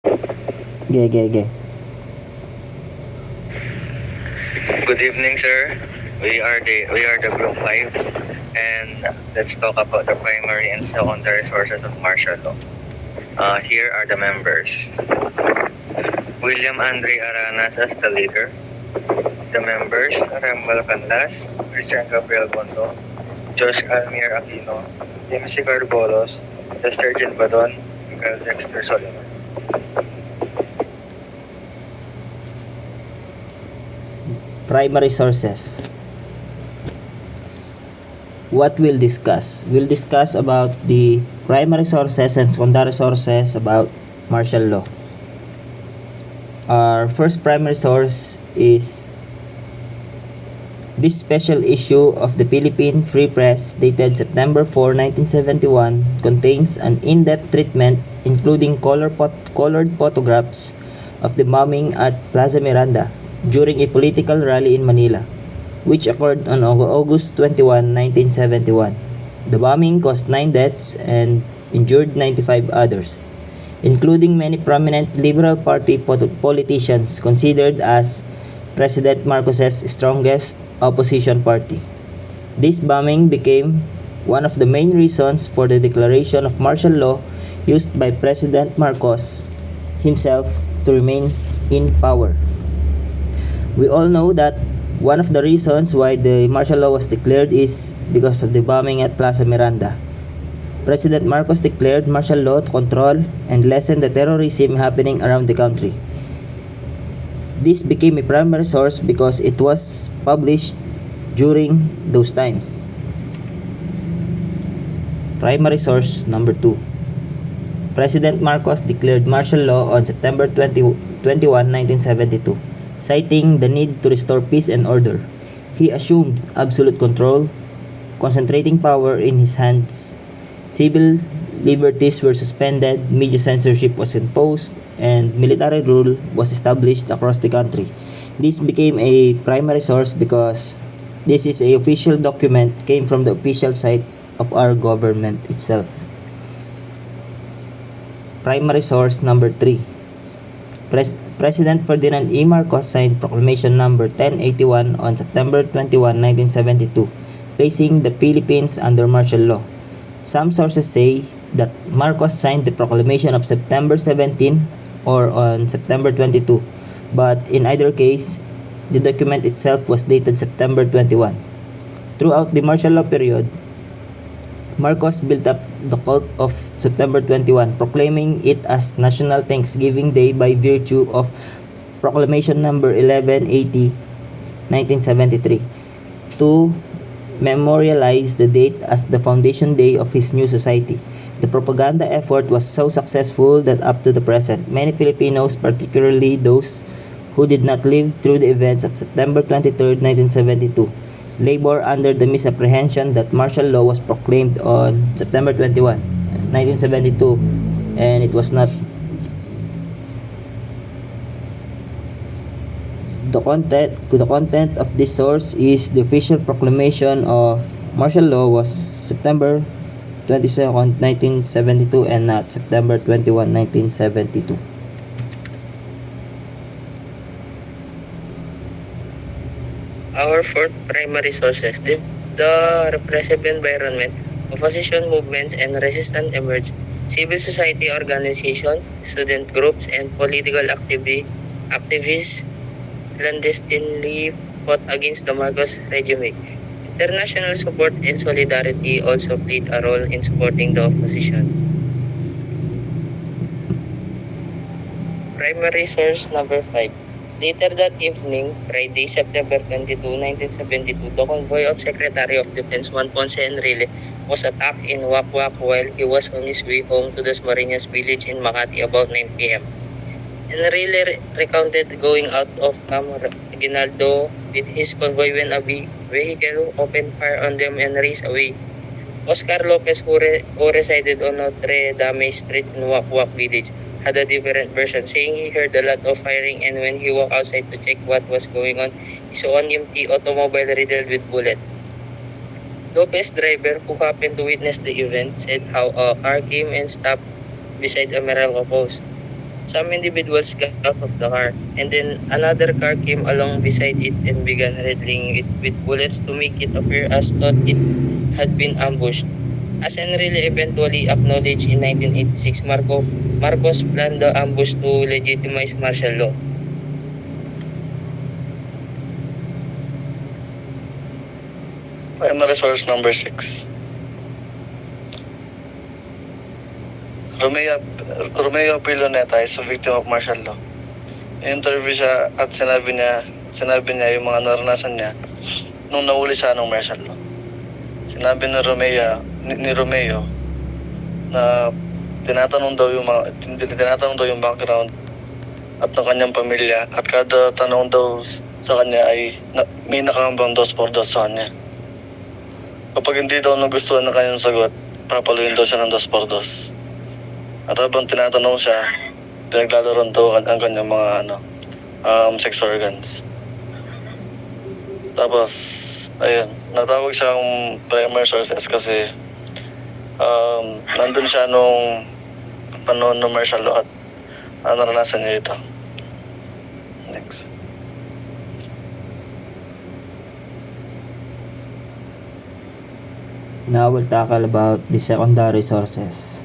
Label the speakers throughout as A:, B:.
A: Ge.
B: Good evening, sir. We are the group 5, and let's talk about the primary and secondary sources of martial law. Here are the members. William Andre Aranas as the leader. The members: Remal Canlas, Christian Gabriel Bondo, Josh Almier Aquino, Timothy Carbolos, the Sergeant Badon, Miguel Dexter Soliman.
A: Primary sources. What we'll discuss? We'll discuss about the primary sources and secondary sources about martial law. Our first primary source is this special issue of the Philippine Free Press dated September 4, 1971 contains an in-depth treatment including colored photographs of the bombing at Plaza Miranda during a political rally in Manila, which occurred on August 21, 1971. The bombing caused 9 deaths and injured 95 others, including many prominent Liberal Party politicians considered as President Marcos's strongest opposition party. This bombing became one of the main reasons for the declaration of martial law used by President Marcos himself to remain in power. We all know that one of the reasons why the martial law was declared is because of the bombing at Plaza Miranda. President Marcos declared martial law to control and lessen the terrorism happening around the country. This became a primary source because it was published during those times. Primary source number 2. President Marcos declared martial law on September 21, 1972, citing the need to restore peace and order. He assumed absolute control, concentrating power in his hands. Civil liberties were suspended, media censorship was imposed, and military rule was established across the country. This became a primary source because this is a official document, came from the official site of our government itself. Primary source number 3. President Ferdinand E. Marcos signed Proclamation number 1081 on September 21, 1972, placing the Philippines under martial law. Some sources say that Marcos signed the proclamation of September 17 or on September 22, but in either case, the document itself was dated September 21. Throughout the martial law period, Marcos built up the cult of September 21, proclaiming it as National Thanksgiving Day by virtue of Proclamation number 1180, 1973, to memorialize the date as the foundation day of his new society. The propaganda effort was so successful that up to the present, many Filipinos, particularly those who did not live through the events of September 23, 1972, labor under the misapprehension that martial law was proclaimed on September 21, 1972, and it was not. The content of this source is the official proclamation of martial law was September 22nd, 1972 and not September 21, 1972.
C: Our fourth primary sources: the repressive environment, opposition movements and resistance emerged. Civil society organizations, student groups, and political activists clandestinely fought against the Marcos regime. International support and solidarity also played a role in supporting the opposition. Primary source number 5. Later that evening, Friday, September 22, 1972, the convoy of Secretary of Defense Juan Ponce Enrile was attacked in Wakwak while he was on his way home to the Marinas village in Makati about 9 p.m. Enrile recounted going out of Camp Aguinaldo with his convoy when a vehicle opened fire on them and raced away. Oscar Lopez, who resided on Notre Dame Street in Wakwak village, had a different version, saying he heard a lot of firing and when he walked outside to check what was going on, he saw an empty automobile riddled with bullets. Lopez, driver, who happened to witness the event, said how a car came and stopped beside a Meralco post. Some individuals got out of the car, and then another car came along beside it and began riddling it with bullets to make it appear as though it had been ambushed. As Enrile eventually acknowledged in 1986, Marcos planned the ambush to legitimize martial law.
D: Primary source number 6. Romeo Piloneta is a victim of martial law. In-interview siya at sinabi niya yung mga naranasan niya nung nahuli siya ng martial law. Sinabi ni Romeo na tinatanong daw yung background at ng kanyang pamilya, at kada tanong daw sa kanya ay may nakahambang 2 por 2 sa kanya. Kapag hindi daw nagustuhan ng kanyang sagot, papaluin daw siya ng 2 por 2. At habang tinatanong siya, pinaglalaroan daw ang kanyang mga sex organs. Tapos, ayun, natawag siyang primary sources kasi nandun siya nung panahon ng martial law at naranasan niya ito. Next.
A: Now we'll tackle about the secondary sources.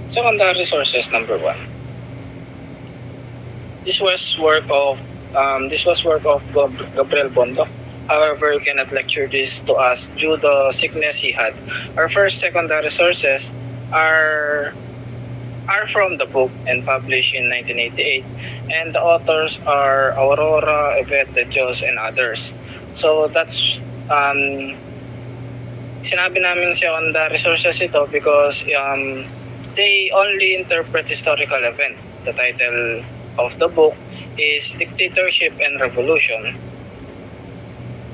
E: Secondary sources number 1. This was work of Gabriel Bondo. However, you cannot lecture this to us due to the sickness he had. Our first secondary sources are from the book and published in 1988, and the authors are Aurora, Yvette De Dios, and others. So that's sinabi namin secondary sources ito because they only interpret historical event. The title of the book is Dictatorship and Revolution.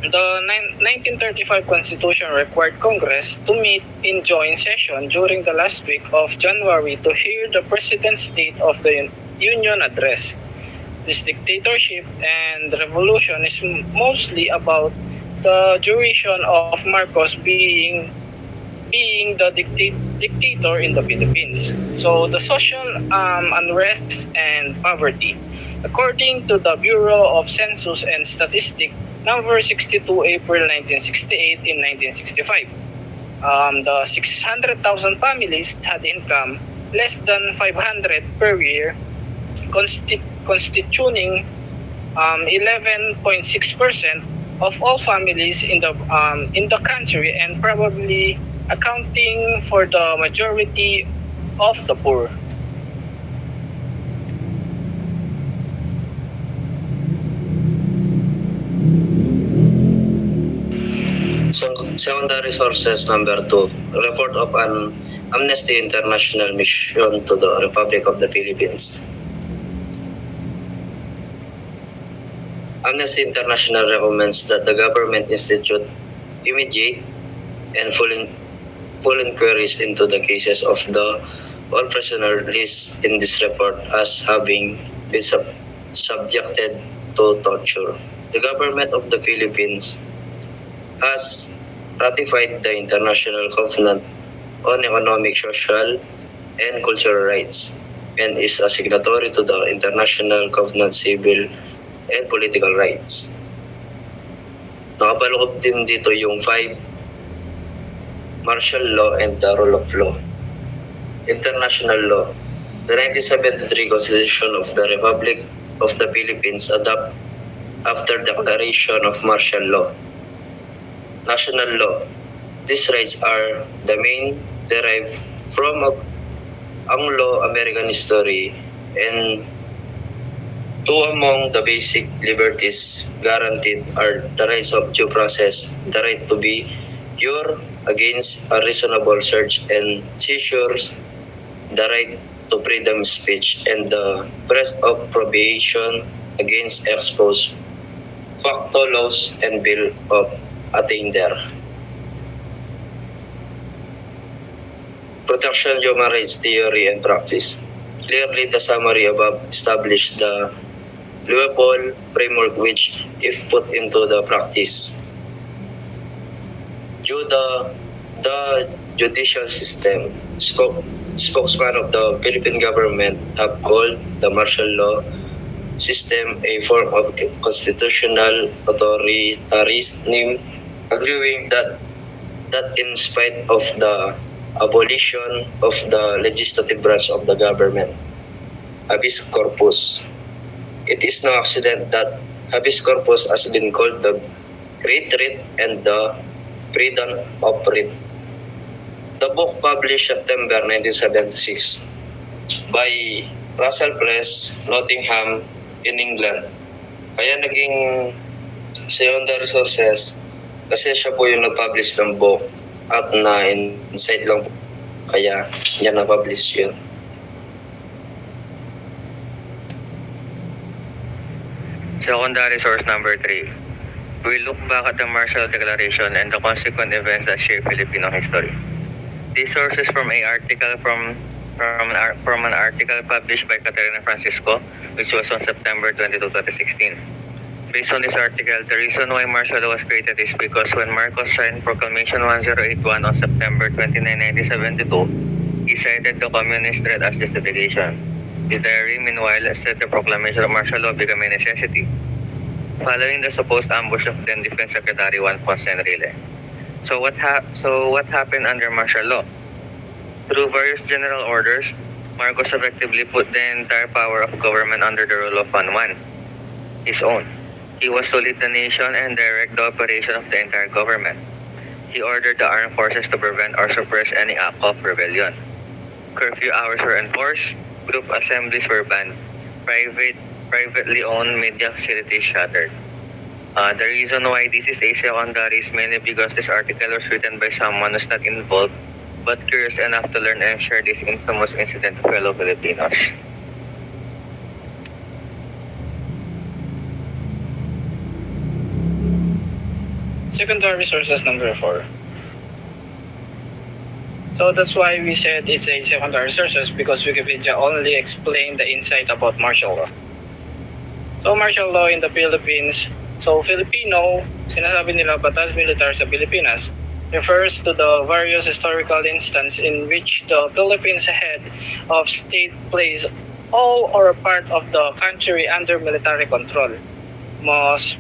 E: The 1935 Constitution required Congress to meet in joint session during the last week of January to hear the President's State of the Union address. This dictatorship and revolution is mostly about the duration of Marcos being the dictator in the Philippines. So the social unrest and poverty. According to the Bureau of Census and Statistics, number 62 April 1968 in 1965, the 600,000 families had income less than 500 per year, constituting 11.6% of all families in the country, and probably accounting for the majority of the poor.
F: Secondary sources number 2, report of an Amnesty International mission to the Republic of the Philippines. Amnesty International recommends that the government institute immediate and full inquiries into the cases of the all prisoners listed in this report as having been subjected to torture. The government of the Philippines has ratified the International Covenant on Economic, Social, and Cultural Rights and is a signatory to the International Covenant Civil and Political Rights. Nakapaloob din dito yung 5 martial law and the rule of law. International law. The 1973 Constitution of the Republic of the Philippines adopted after declaration of martial law. National law. These rights are the main derived from Anglo-American history, and two among the basic liberties guaranteed are the rights of due process, the right to be cured against a reasonable search and seizures, the right to freedom of speech, and the rest of probation against exposed facto laws and bill of attainder. Protection human rights theory and practice. Clearly, the summary above established the lawful framework which, if put into the practice, due the judicial system. Spokesman of the Philippine government have called the martial law system a form of constitutional authoritarianism, arguing that in spite of the abolition of the legislative branch of the government, habeas corpus, it is no accident that habeas corpus has been called the Great Writ and the Freedom of Writ. The book published September 1976 by Russell Press, Nottingham, in England. Kaya naging secondary sources kasi siya po yung nag-publish ng book at na-inside lang po. Kaya niya na-publish yun.
B: Secondary source number 3. We look back at the Marshall Declaration and the consequent events that shape Filipino history. This source is from an article from an article published by Caterina Francisco, which was on September 22, 2016. Based on this article, the reason why martial law was created is because when Marcos signed Proclamation 1081 on September 29, 1972, he cited the communist threat as justification. The diary, meanwhile, said the proclamation of martial law became a necessity, following the supposed ambush of then Defense Secretary Juan Ponce Enrile. So what happened under martial law? Through various general orders, Marcos effectively put the entire power of government under the rule of Juan Juan, his own. He was to lead the nation and direct the operation of the entire government. He ordered the armed forces to prevent or suppress any act of rebellion. Curfew hours were enforced, group assemblies were banned, privately owned media facilities shuttered. The reason why this is a secondary is mainly because this article was written by someone who's not involved but curious enough to learn and share this infamous incident to fellow Filipinos.
E: Secondary sources number 4. So that's why we said it's a secondary sources, because Wikipedia only explained the insight about martial law. So martial law in the Philippines, so Filipino, sinasabi nila batas militar sa Pilipinas, refers to the various historical instances in which the Philippines head of state plays all or a part of the country under military control, most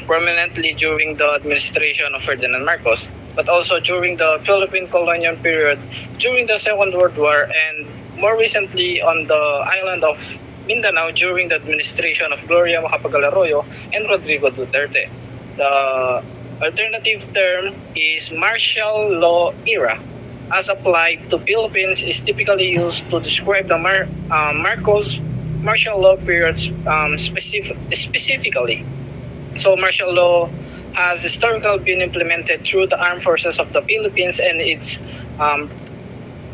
E: prominently during the administration of Ferdinand Marcos, but also during the Philippine colonial period, during the Second World War, and more recently on the island of Mindanao during the administration of Gloria Macapagal Arroyo and Rodrigo Duterte. The alternative term is martial law era, as applied to Philippines, is typically used to describe the Marcos martial law periods specifically. So martial law has historically been implemented through the armed forces of the Philippines and its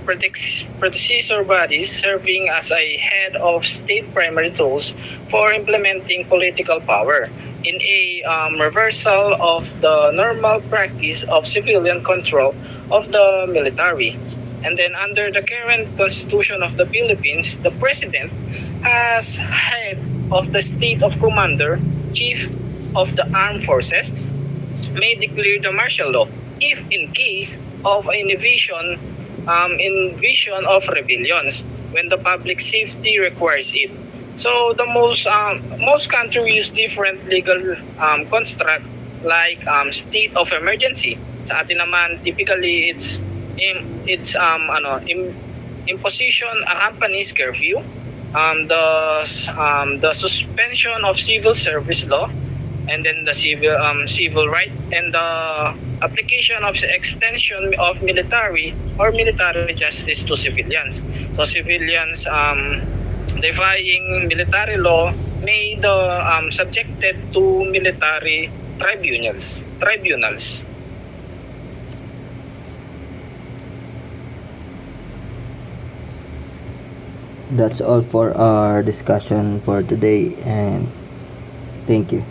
E: predecessor bodies, serving as a head of state primary tools for implementing political power in a reversal of the normal practice of civilian control of the military. And then under the current constitution of the Philippines, the president, as head of the state of commander, chief of the armed forces, may declare the martial law if in case of an invasion of rebellions when the public safety requires it. So the most countries use different legal construct like state of emergency. Sa atin naman typically it's imposition accompanies curfew, the suspension of civil service law, and then the civil right, and the application of the extension of military or military justice to civilians. So civilians defying military law may be subjected to military tribunals.
A: That's all for our discussion for today, and thank you.